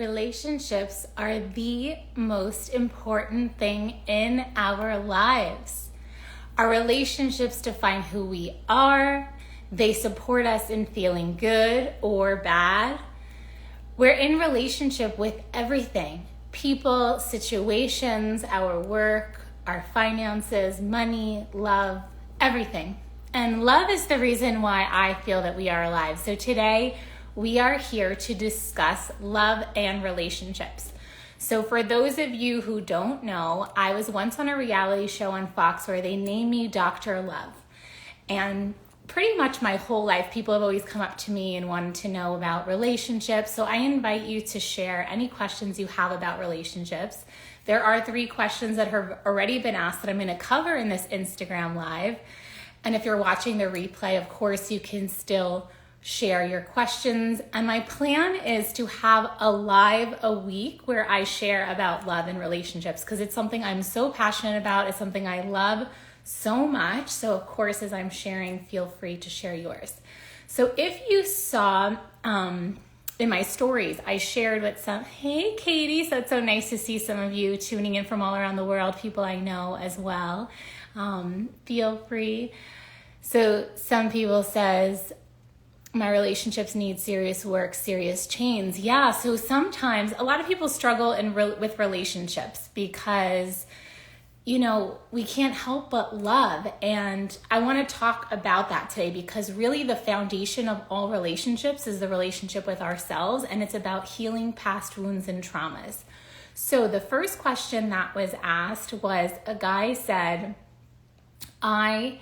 Relationships are the most important thing in our lives. Our relationships define who we are. They support us in feeling good or bad. We're in relationship with everything. People, situations, our work, our finances, money, love, everything. And love is the reason why I feel that we are alive. So today, we are here to discuss love and relationships. So for those of you who don't know, I was once on a reality show on Fox where they named me Dr. Love. And pretty much my whole life, people have always come up to me and wanted to know about relationships. So I invite you to share any questions you have about relationships. There are 3 questions that have already been asked that I'm going to cover in this Instagram Live. And if you're watching the replay, of course, you can still share your questions. And my plan is to have a live a week where I share about love and relationships because it's something I'm so passionate about. It's something I love so much. So of course, as I'm sharing, feel free to share yours. So if you saw in my stories, I shared with hey Katie, so it's so nice to see some of you tuning in from all around the world, people I know as well. Feel free. So some people says, my relationships need serious work, serious change. Yeah, so sometimes a lot of people struggle with relationships because, we can't help but love. And I want to talk about that today because really the foundation of all relationships is the relationship with ourselves, and it's about healing past wounds and traumas. So the first question that was asked was, a guy said, I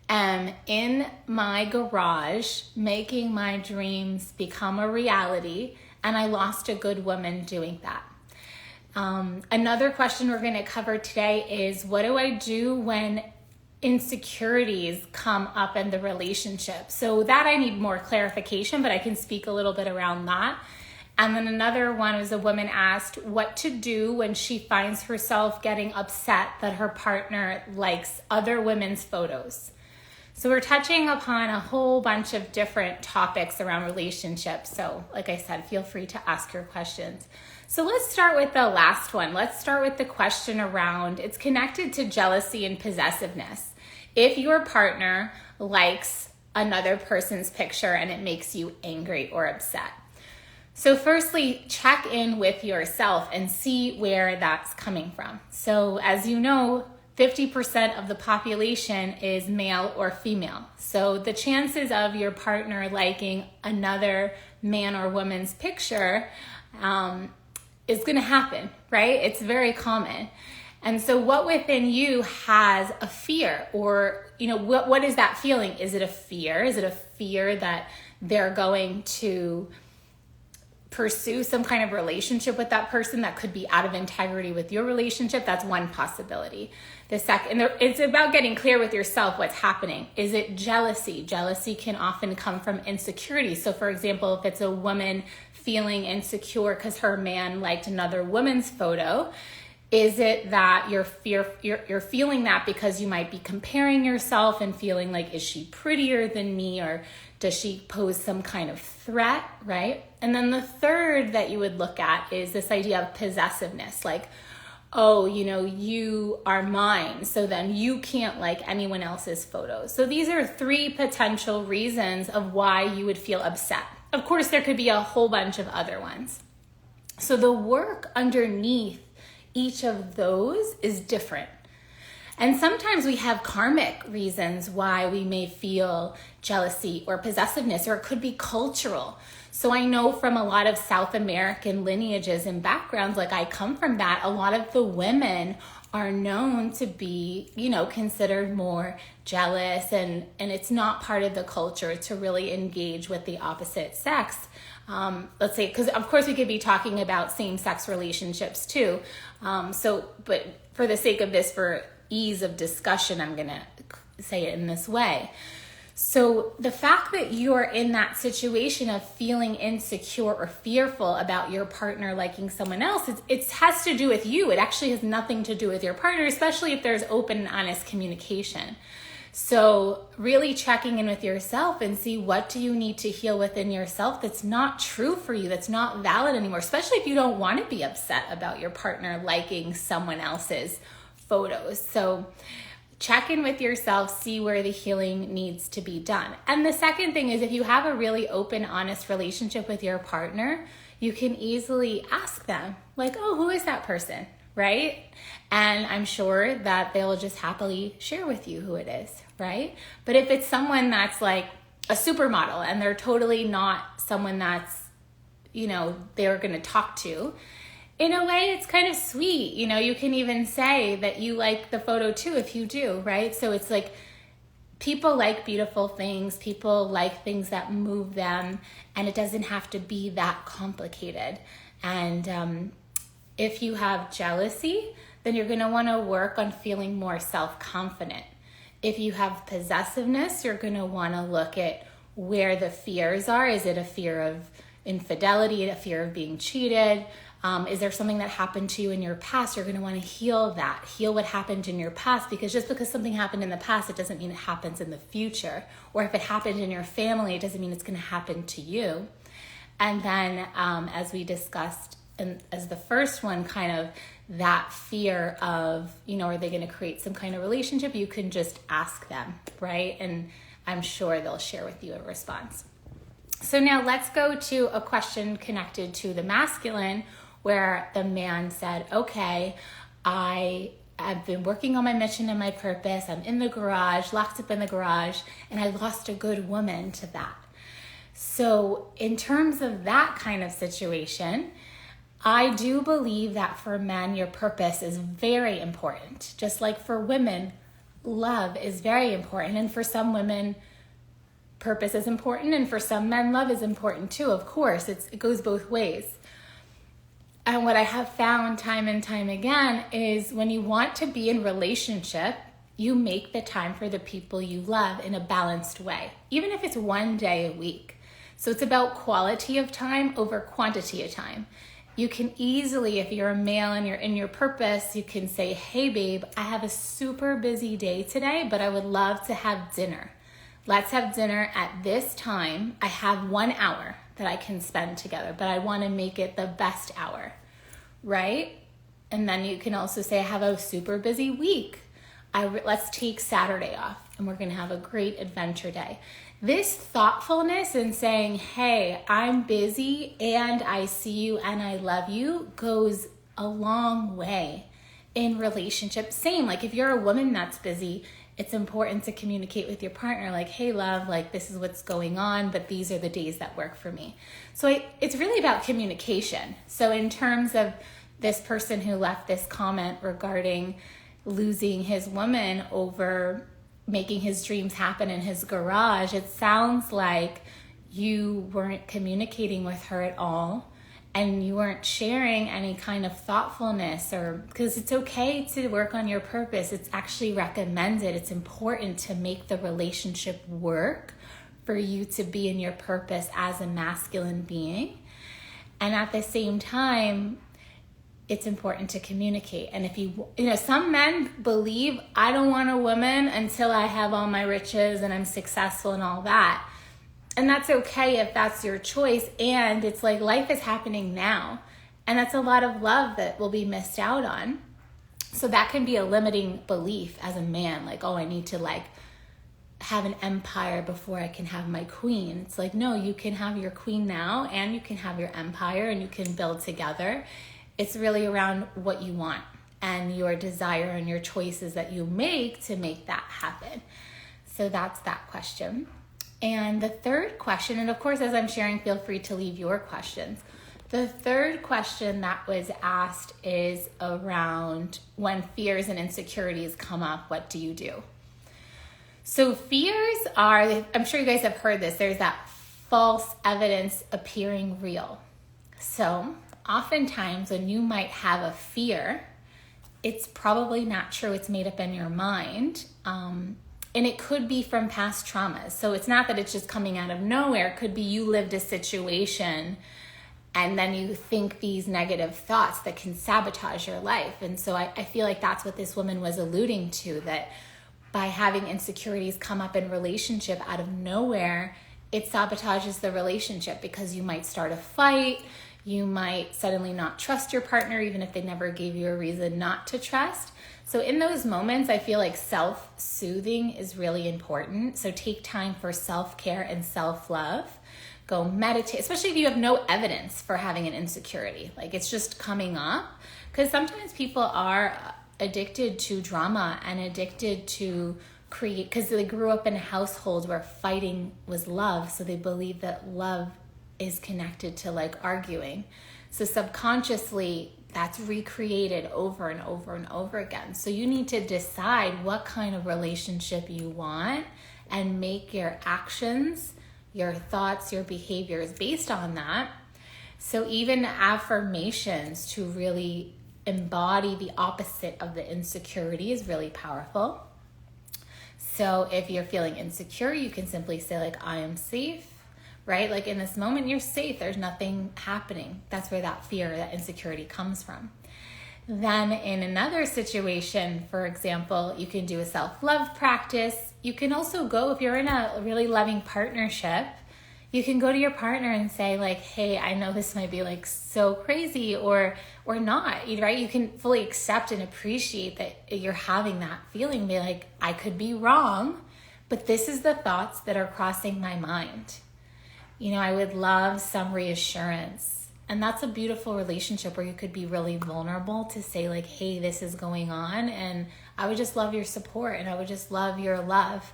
am in my garage making my dreams become a reality, and I lost a good woman doing that. Another question we're going to cover today is, what do I do when insecurities come up in the relationship? So that I need more clarification, but I can speak a little bit around that. And then another one was a woman asked what to do when she finds herself getting upset that her partner likes other women's photos. So we're touching upon a whole bunch of different topics around relationships. So like I said, feel free to ask your questions. So let's start with the last one. Let's start with the question around, it's connected to jealousy and possessiveness. If your partner likes another person's picture and it makes you angry or upset. So firstly, check in with yourself and see where that's coming from. So as you know, 50% of the population is male or female. So the chances of your partner liking another man or woman's picture is going to happen, right? It's very common. And so what within you has a fear, or, what is that feeling? Is it a fear? Is it a fear that they're going to pursue some kind of relationship with that person that could be out of integrity with your relationship? That's one possibility. The second, it's about getting clear with yourself what's happening. Is it jealousy? Jealousy can often come from insecurity. So for example, if it's a woman feeling insecure because her man liked another woman's photo, is it that you're feeling that because you might be comparing yourself and feeling like, is she prettier than me, or does she pose some kind of threat, right? And then the third that you would look at is this idea of possessiveness, like, oh, you are mine, so then you can't like anyone else's photos. So these are 3 potential reasons of why you would feel upset. Of course, there could be a whole bunch of other ones. So the work underneath each of those is different. And sometimes we have karmic reasons why we may feel jealousy or possessiveness, or it could be cultural. So I know from a lot of South American lineages and backgrounds, like I come from that, a lot of the women are known to be, considered more jealous, and it's not part of the culture to really engage with the opposite sex. Let's say, because of course we could be talking about same-sex relationships too. But for the sake of this, for ease of discussion, I'm going to say it in this way. So the fact that you are in that situation of feeling insecure or fearful about your partner liking someone else, it has to do with you. It actually has nothing to do with your partner, especially if there's open and honest communication. So really checking in with yourself and see what do you need to heal within yourself that's not true for you, that's not valid anymore, especially if you don't want to be upset about your partner liking someone else's photos. So check in with yourself, see where the healing needs to be done. And the second thing is, if you have a really open, honest relationship with your partner, you can easily ask them, like, oh, who is that person, right? And I'm sure that they'll just happily share with you who it is, right? But if it's someone that's like a supermodel and they're totally not someone that's, they're going to talk to, in a way, it's kind of sweet. You can even say that you like the photo too if you do, right? So it's like people like beautiful things. People like things that move them, and it doesn't have to be that complicated. And if you have jealousy, then you're going to want to work on feeling more self-confident. If you have possessiveness, you're going to want to look at where the fears are. Is it a fear of infidelity, a fear of being cheated? Is there something that happened to you in your past? You're going to want to heal that. Heal what happened in your past, because just because something happened in the past, it doesn't mean it happens in the future. Or if it happened in your family, it doesn't mean it's going to happen to you. And then as we discussed, and as the first one, kind of that fear of, are they going to create some kind of relationship? You can just ask them, right? And I'm sure they'll share with you a response. So now let's go to a question connected to the masculine, where the man said, okay, I've been working on my mission and my purpose. I'm in the garage, locked up in the garage, and I lost a good woman to that. So in terms of that kind of situation, I do believe that for men, your purpose is very important. Just like for women, love is very important. And for some women, purpose is important. And for some men, love is important too. Of course, it goes both ways. And what I have found time and time again is when you want to be in relationship, you make the time for the people you love in a balanced way, even if it's one day a week. So it's about quality of time over quantity of time. You can easily, if you're a male and you're in your purpose, you can say, hey babe, I have a super busy day today, but I would love to have dinner. Let's have dinner at this time. I have 1 hour that I can spend together, but I want to make it the best hour, right? And then you can also say, I have a super busy week. Let's take Saturday off and we're going to have a great adventure day. This thoughtfulness in saying, hey, I'm busy and I see you and I love you goes a long way in relationships. Same, like if you're a woman that's busy, it's important to communicate with your partner, like, hey love, like this is what's going on, but these are the days that work for me. So it's really about communication. So in terms of this person who left this comment regarding losing his woman over making his dreams happen in his garage, it sounds like you weren't communicating with her at all and you weren't sharing any kind of thoughtfulness, or because it's okay to work on your purpose. It's actually recommended. It's important to make the relationship work for you to be in your purpose as a masculine being. And at the same time, it's important to communicate. And if some men believe, I don't want a woman until I have all my riches and I'm successful and all that. And that's okay if that's your choice. And it's like life is happening now. And that's a lot of love that will be missed out on. So that can be a limiting belief as a man. Like, oh, I need to have an empire before I can have my queen. It's like, no, you can have your queen now and you can have your empire and you can build together. It's really around what you want and your desire and your choices that you make to make that happen. So that's that question. And the third question, and of course, as I'm sharing, feel free to leave your questions. The third question that was asked is around when fears and insecurities come up, what do you do? So fears are, I'm sure you guys have heard this, there's that false evidence appearing real. So oftentimes when you might have a fear, it's probably not true. It's made up in your mind. And it could be from past traumas. So it's not that it's just coming out of nowhere. It could be you lived a situation and then you think these negative thoughts that can sabotage your life. And so I feel like that's what this woman was alluding to, that by having insecurities come up in relationship out of nowhere, it sabotages the relationship because you might start a fight. You might suddenly not trust your partner, even if they never gave you a reason not to trust. So in those moments, I feel like self-soothing is really important. So take time for self-care and self-love. Go meditate, especially if you have no evidence for having an insecurity. Like it's just coming up. Because sometimes people are addicted to drama and addicted to create, because they grew up in a household where fighting was love. So they believe that love is connected to like arguing. So subconsciously that's recreated over and over and over again. So you need to decide what kind of relationship you want and make your actions, your thoughts, your behaviors based on that. So even affirmations to really embody the opposite of the insecurity is really powerful. So if you're feeling insecure, you can simply say like, I am safe. Right? Like in this moment, you're safe. There's nothing happening. That's where that fear, that insecurity comes from. Then in another situation, for example, you can do a self-love practice. You can also go, if you're in a really loving partnership, you can go to your partner and say like, hey, I know this might be like so crazy or not, right? You can fully accept and appreciate that you're having that feeling. Be like, I could be wrong, but this is the thoughts that are crossing my mind. You know, I would love some reassurance. And that's a beautiful relationship where you could be really vulnerable to say like, hey, this is going on. And I would just love your support and I would just love your love.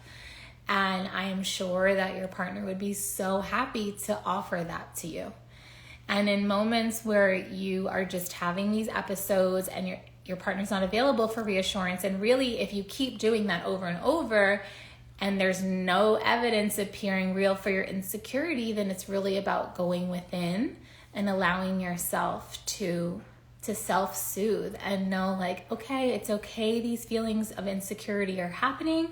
And I am sure that your partner would be so happy to offer that to you. And in moments where you are just having these episodes and your partner's not available for reassurance, and really if you keep doing that over and over, and there's no evidence appearing real for your insecurity, then it's really about going within and allowing yourself to self-soothe and know like, okay, it's okay. These feelings of insecurity are happening.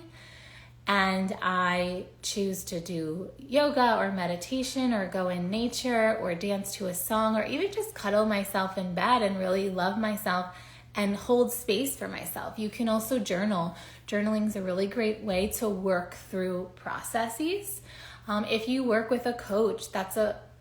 And I choose to do yoga or meditation or go in nature or dance to a song or even just cuddle myself in bed and really love myself and hold space for myself. You can also journal. Journaling is a really great way to work through processes. If you work with a coach,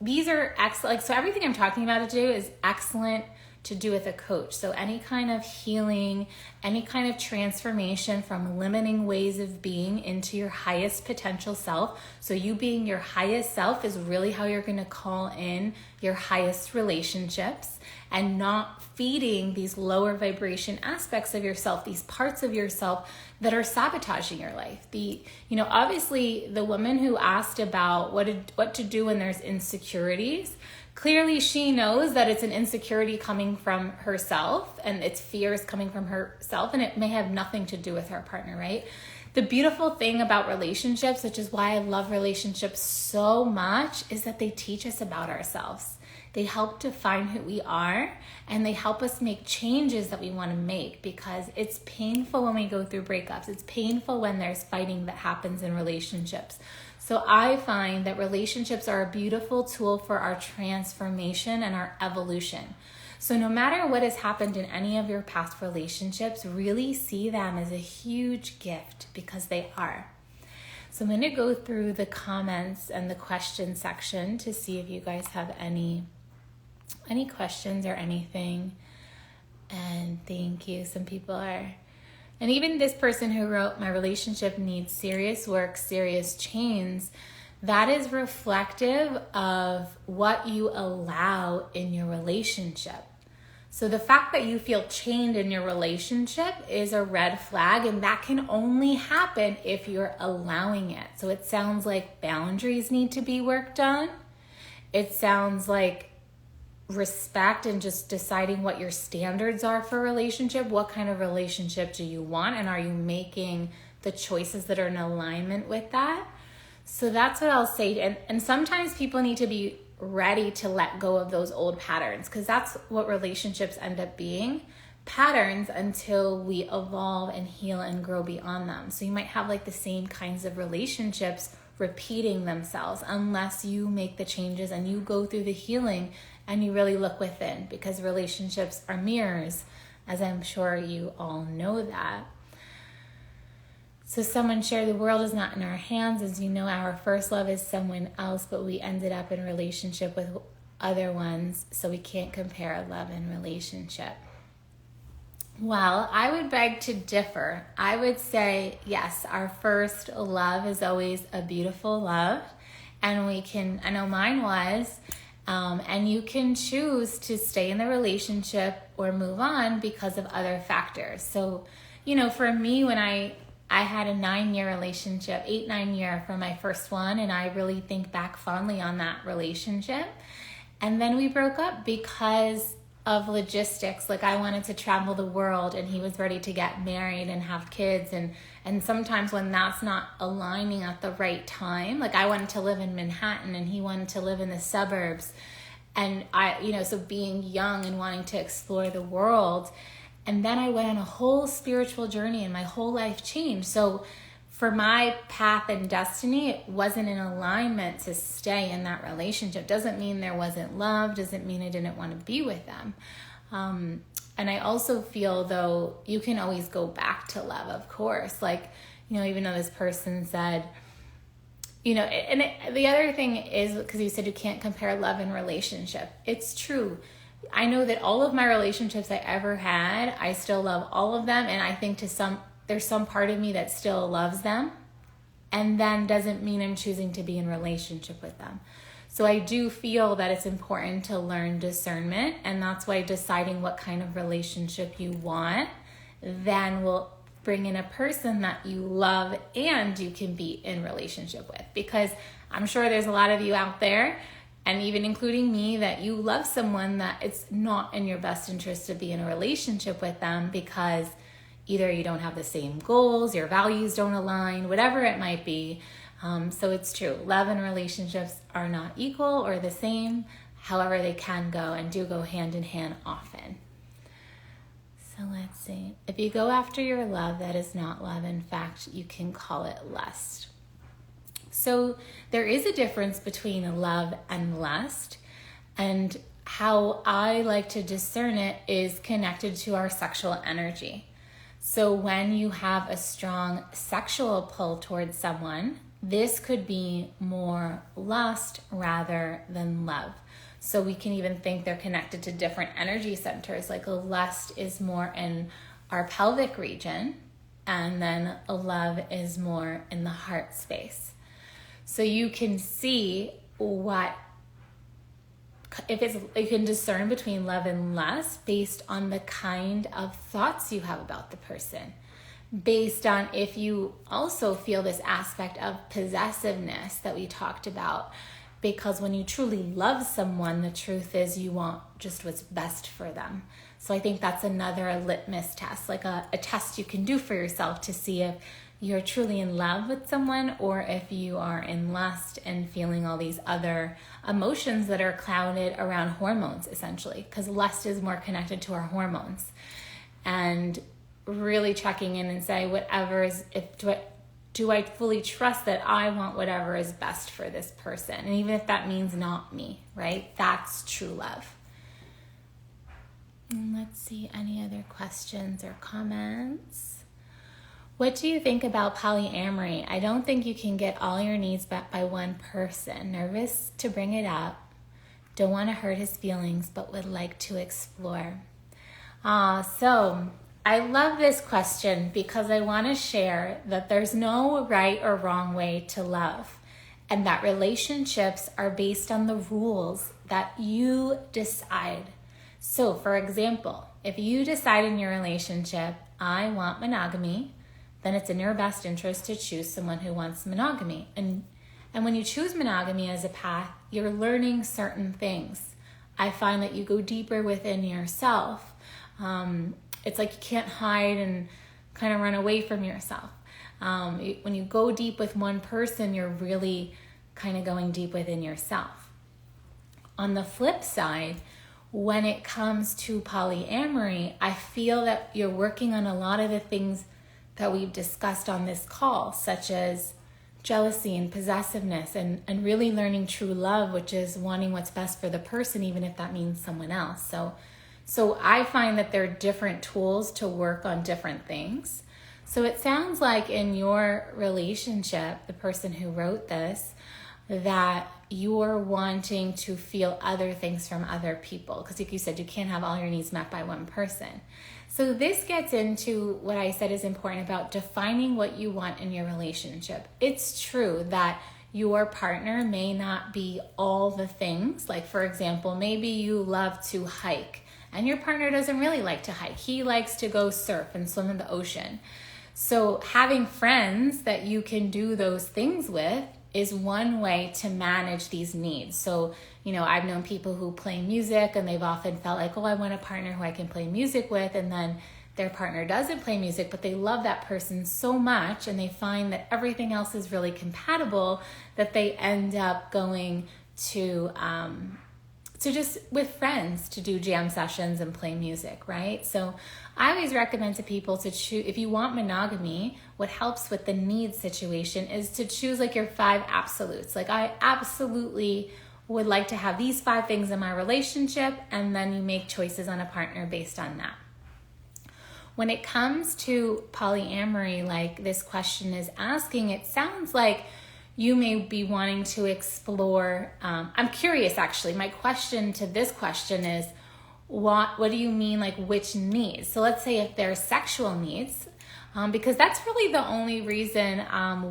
these are excellent. So everything I'm talking about to do is excellent to do with a coach. So any kind of healing, any kind of transformation from limiting ways of being into your highest potential self. So you being your highest self is really how you're going to call in your highest relationships and not feeding these lower vibration aspects of yourself, these parts of yourself that are sabotaging your life. Obviously the woman who asked about what to do when there's insecurities, clearly she knows that it's an insecurity coming from herself and its fears coming from herself, and it may have nothing to do with her partner, right? The beautiful thing about relationships, which is why I love relationships so much, is that they teach us about ourselves. They help define who we are, and they help us make changes that we want to make, because it's painful when we go through breakups. It's painful when there's fighting that happens in relationships. So I find that relationships are a beautiful tool for our transformation and our evolution. So no matter what has happened in any of your past relationships, really see them as a huge gift, because they are. So I'm going to go through the comments and the question section to see if you guys have any questions or anything. And thank you. Some people are. And even this person who wrote, my relationship needs serious work, serious change, that is reflective of what you allow in your relationship. So the fact that you feel chained in your relationship is a red flag, and that can only happen if you're allowing it. So it sounds like boundaries need to be worked on. It sounds like respect and just deciding what your standards are for a relationship. What kind of relationship do you want? And are you making the choices that are in alignment with that? So that's what I'll say. And sometimes people need to be ready to let go of those old patterns, because that's what relationships end up being, patterns, until we evolve and heal and grow beyond them. So you might have like the same kinds of relationships repeating themselves unless you make the changes and you go through the healing and you really look within, because relationships are mirrors, as I'm sure you all know that. So someone shared, the world is not in our hands. As you know, our first love is someone else, but we ended up in a relationship with other ones, so we can't compare love and relationship. Well, I would beg to differ. I would say, yes, our first love is always a beautiful love. And I know mine was, and you can choose to stay in the relationship or move on because of other factors. So, for me, when I had a 9-year relationship, 8-9 year for my first one, and I really think back fondly on that relationship. And then we broke up because of logistics. Like, I wanted to travel the world and he was ready to get married and have kids. And sometimes when that's not aligning at the right time, like I wanted to live in Manhattan and he wanted to live in the suburbs. And so being young and wanting to explore the world. And then I went on a whole spiritual journey and my whole life changed. So for my path and destiny, it wasn't in alignment to stay in that relationship. Doesn't mean there wasn't love, doesn't mean I didn't want to be with them. And I also feel, though, you can always go back to love, of course. Like, even though this person said, the other thing is, because you said you can't compare love and relationship. It's true. I know that all of my relationships I ever had, I still love all of them. And I think there's some part of me that still loves them, and then doesn't mean I'm choosing to be in relationship with them. So I do feel that it's important to learn discernment, and that's why deciding what kind of relationship you want then will bring in a person that you love and you can be in relationship with. Because I'm sure there's a lot of you out there, and even including me, that you love someone that it's not in your best interest to be in a relationship with them because either you don't have the same goals, your values don't align, whatever it might be. So it's true. Love and relationships are not equal or the same. However, they can go and do go hand in hand often. So let's see. If you go after your love, that is not love. In fact, you can call it lust. So there is a difference between love and lust. And how I like to discern it is connected to our sexual energy. So when you have a strong sexual pull towards someone, this could be more lust rather than love. So we can even think they're connected to different energy centers. Like a lust is more in our pelvic region, and then a love is more in the heart space. So you can see you can discern between love and lust based on the kind of thoughts you have about the person, based on if you also feel this aspect of possessiveness that we talked about. Because when you truly love someone, the truth is you want just what's best for them. So I think that's another litmus test, like a test you can do for yourself to see if you're truly in love with someone or if you are in lust and feeling all these other emotions that are clouded around hormones, essentially, because lust is more connected to our hormones. And really checking in and say, do I fully trust that I want whatever is best for this person? And even if that means not me, right? That's true love. And let's see, any other questions or comments? What do you think about polyamory? I don't think you can get all your needs met by one person. Nervous to bring it up. Don't want to hurt his feelings, but would like to explore. So I love this question because I want to share that there's no right or wrong way to love, and that relationships are based on the rules that you decide. So for example, if you decide in your relationship, I want monogamy, then it's in your best interest to choose someone who wants monogamy. And when you choose monogamy as a path, you're learning certain things. I find that you go deeper within yourself. It's like you can't hide and kind of run away from yourself. When you go deep with one person, you're really kind of going deep within yourself. On the flip side, when it comes to polyamory, I feel that you're working on a lot of the things that we've discussed on this call, such as jealousy and possessiveness, and really learning true love, which is wanting what's best for the person, even if that means someone else. So I find that there are different tools to work on different things. So it sounds like in your relationship, the person who wrote this, that you're wanting to feel other things from other people. Because like you said, you can't have all your needs met by one person. So this gets into what I said is important about defining what you want in your relationship. It's true that your partner may not be all the things. Like, for example, maybe you love to hike and your partner doesn't really like to hike. He likes to go surf and swim in the ocean. So having friends that you can do those things with is one way to manage these needs. So, I've known people who play music and they've often felt like, oh, I want a partner who I can play music with. And then their partner doesn't play music, but they love that person so much and they find that everything else is really compatible that they end up going to just with friends to do jam sessions and play music, right? So I always recommend to people to choose, if you want monogamy, what helps with the needs situation is to choose like your 5 absolutes. Like, I absolutely would like to have these 5 things in my relationship, and then you make choices on a partner based on that. When it comes to polyamory, like this question is asking, it sounds like you may be wanting to explore. I'm curious, actually. My question to this question is, what do you mean, like which needs? So let's say if there's sexual needs, because that's really the only reason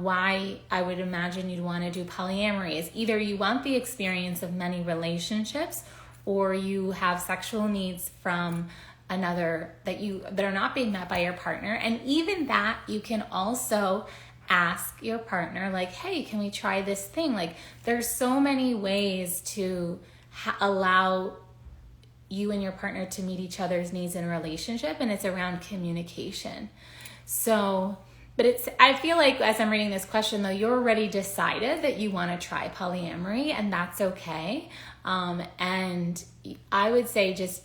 why I would imagine you'd want to do polyamory is either you want the experience of many relationships or you have sexual needs from another that are not being met by your partner. And even that, you can also ask your partner, like, hey, can we try this thing? Like, there's so many ways to allow you and your partner to meet each other's needs in a relationship, and it's around communication. So, but I feel like as I'm reading this question though, you're already decided that you want to try polyamory, and that's okay. And I would say just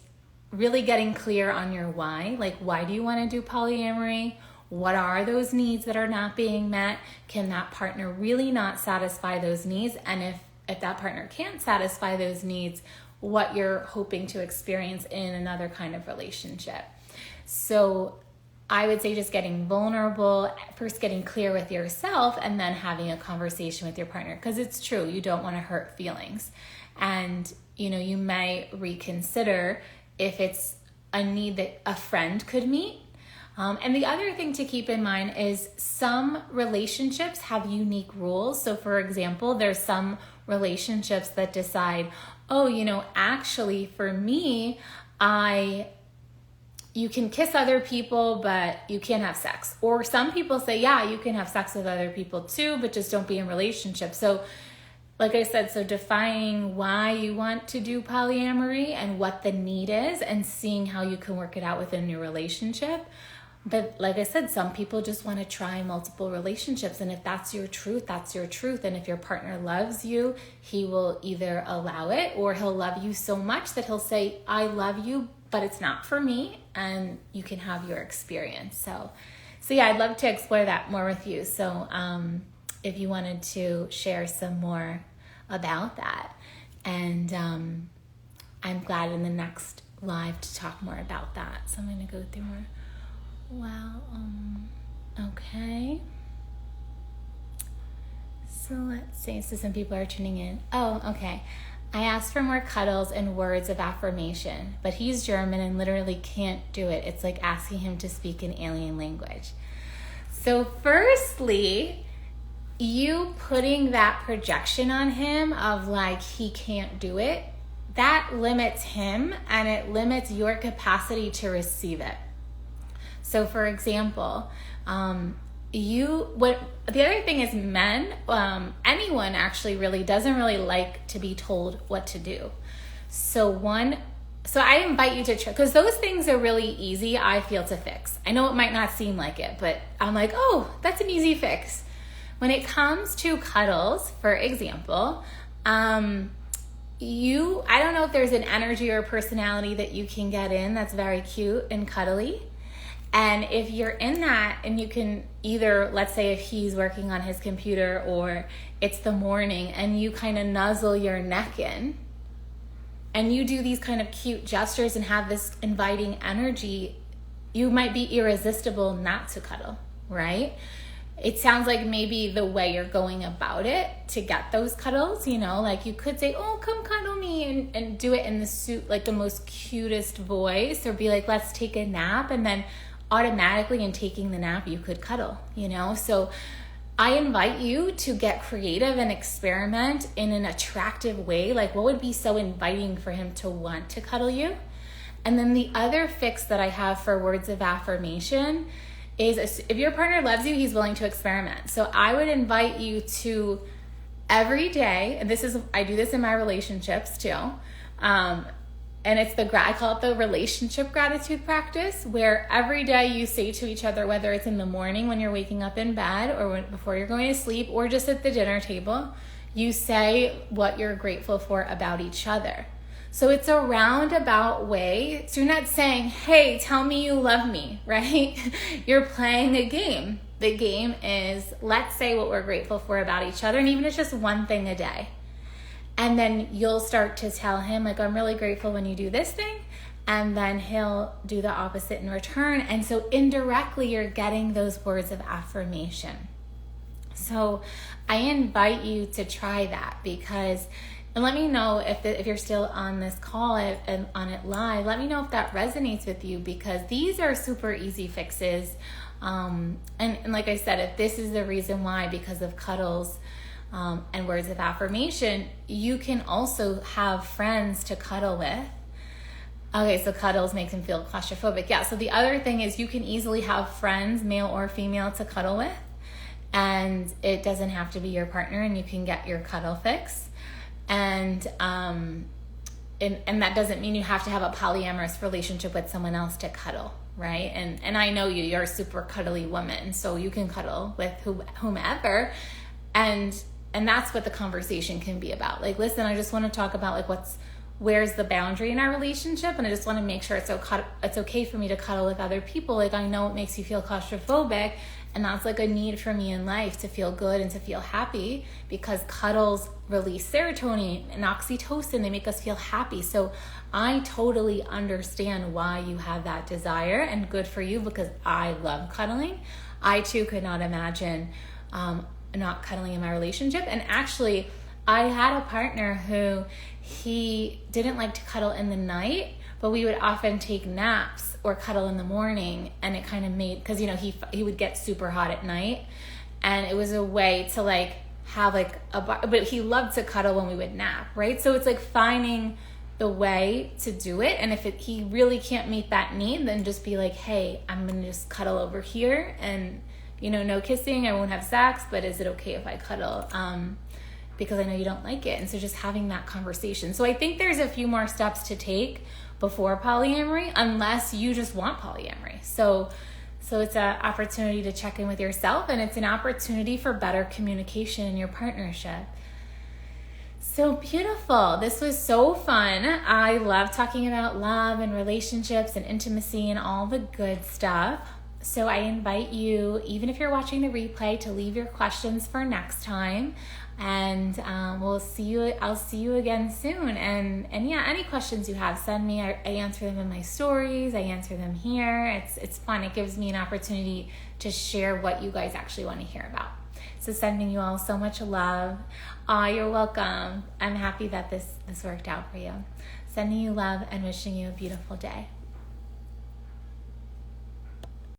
really getting clear on your why. Like, why do you want to do polyamory? What are those needs that are not being met? Can that partner really not satisfy those needs? And if that partner can't satisfy those needs, what you're hoping to experience in another kind of relationship. So I would say just getting vulnerable, first getting clear with yourself, and then having a conversation with your partner. Because it's true, you don't want to hurt feelings. And, you may reconsider if it's a need that a friend could meet. And the other thing to keep in mind is some relationships have unique rules. So for example, there's some relationships that decide, oh, actually for me, you can kiss other people, but you can't have sex. Or some people say, yeah, you can have sex with other people too, but just don't be in relationships. So like I said, so defining why you want to do polyamory and what the need is and seeing how you can work it out within your relationship. But like I said, some people just want to try multiple relationships. And if that's your truth, that's your truth. And if your partner loves you, he will either allow it or he'll love you so much that he'll say, I love you, but it's not for me. And you can have your experience. So yeah, I'd love to explore that more with you. So if you wanted to share some more about that. And I'm glad in the next live to talk more about that. So I'm going to go through more. Wow. Okay. So let's see. So some people are tuning in. Oh, okay. I asked for more cuddles and words of affirmation, but he's German and literally can't do it. It's like asking him to speak an alien language. So firstly, you putting that projection on him of like he can't do it, that limits him and it limits your capacity to receive it. So for example, the other ththing is men, anyone actually really doesn't really like to be told what to do. So I invite you to try, because those things are really easy, I feel, to fix. I know it might not seem like it, but I'm like, oh, that's an easy fix. When it comes to cuddles, for example, I don't know if there's an energy or personality that you can get in that's very cute and cuddly. And if you're in that and you can either, let's say if he's working on his computer or it's the morning and you kind of nuzzle your neck in and you do these kind of cute gestures and have this inviting energy, you might be irresistible not to cuddle. right? It sounds like maybe the way you're going about it to get those cuddles, like you could say, oh, come cuddle me, and do it in the most cutest voice, or be like, let's take a nap, and then automatically in taking the nap, you could cuddle, So I invite you to get creative and experiment in an attractive way. Like, what would be so inviting for him to want to cuddle you? And then the other fix that I have for words of affirmation is, if your partner loves you, he's willing to experiment. So I would invite you to every day, and I do this in my relationships too, and it's I call it the relationship gratitude practice, where every day you say to each other, whether it's in the morning when you're waking up in bed, or before you're going to sleep, or just at the dinner table, you say what you're grateful for about each other. So it's a roundabout way. So you're not saying, hey, tell me you love me, right? You're playing a game. The game is, let's say what we're grateful for about each other, and even if it's just one thing a day. And then you'll start to tell him, like, I'm really grateful when you do this thing. And then he'll do the opposite in return. And so indirectly, you're getting those words of affirmation. So I invite you to try that, and let me know if you're still on this call and on it live, let me know if that resonates with you, because these are super easy fixes. And like I said, if this is the reason why, because of cuddles and words of affirmation, you can also have friends to cuddle with. Okay, so cuddles makes him feel claustrophobic. Yeah, so the other thing is, you can easily have friends, male or female, to cuddle with. And it doesn't have to be your partner, and you can get your cuddle fix. And that doesn't mean you have to have a polyamorous relationship with someone else to cuddle, right? And I know you're a super cuddly woman, so you can cuddle with whomever. And that's what the conversation can be about. Like, listen, I just want to talk about, like, where's the boundary in our relationship, and I just want to make sure it's okay for me to cuddle with other people. Like, I know it makes you feel claustrophobic, and that's like a need for me in life, to feel good and to feel happy, because cuddles release serotonin and oxytocin. They make us feel happy. So I totally understand why you have that desire, and good for you, because I love cuddling. I too could not imagine not cuddling in my relationship. And actually, I had a partner who, he didn't like to cuddle in the night, but we would often take naps or cuddle in the morning, and it kind of made, because he would get super hot at night, and it was a way to like have like but he loved to cuddle when we would nap, right? So it's like finding the way to do it. And if he really can't meet that need, then just be like, hey, I'm gonna just cuddle over here, and no kissing, I won't have sex, but is it okay if I cuddle? Because I know you don't like it. And so just having that conversation. So I think there's a few more steps to take before polyamory, unless you just want polyamory. So it's an opportunity to check in with yourself, and it's an opportunity for better communication in your partnership. So beautiful. This was so fun. I love talking about love and relationships and intimacy and all the good stuff. So I invite you, even if you're watching the replay, to leave your questions for next time. And I'll see you again soon. And yeah, any questions you have, send me. I answer them in my stories. I answer them here. It's fun. It gives me an opportunity to share what you guys actually want to hear about. So sending you all so much love. You're welcome. I'm happy that this worked out for you. Sending you love and wishing you a beautiful day.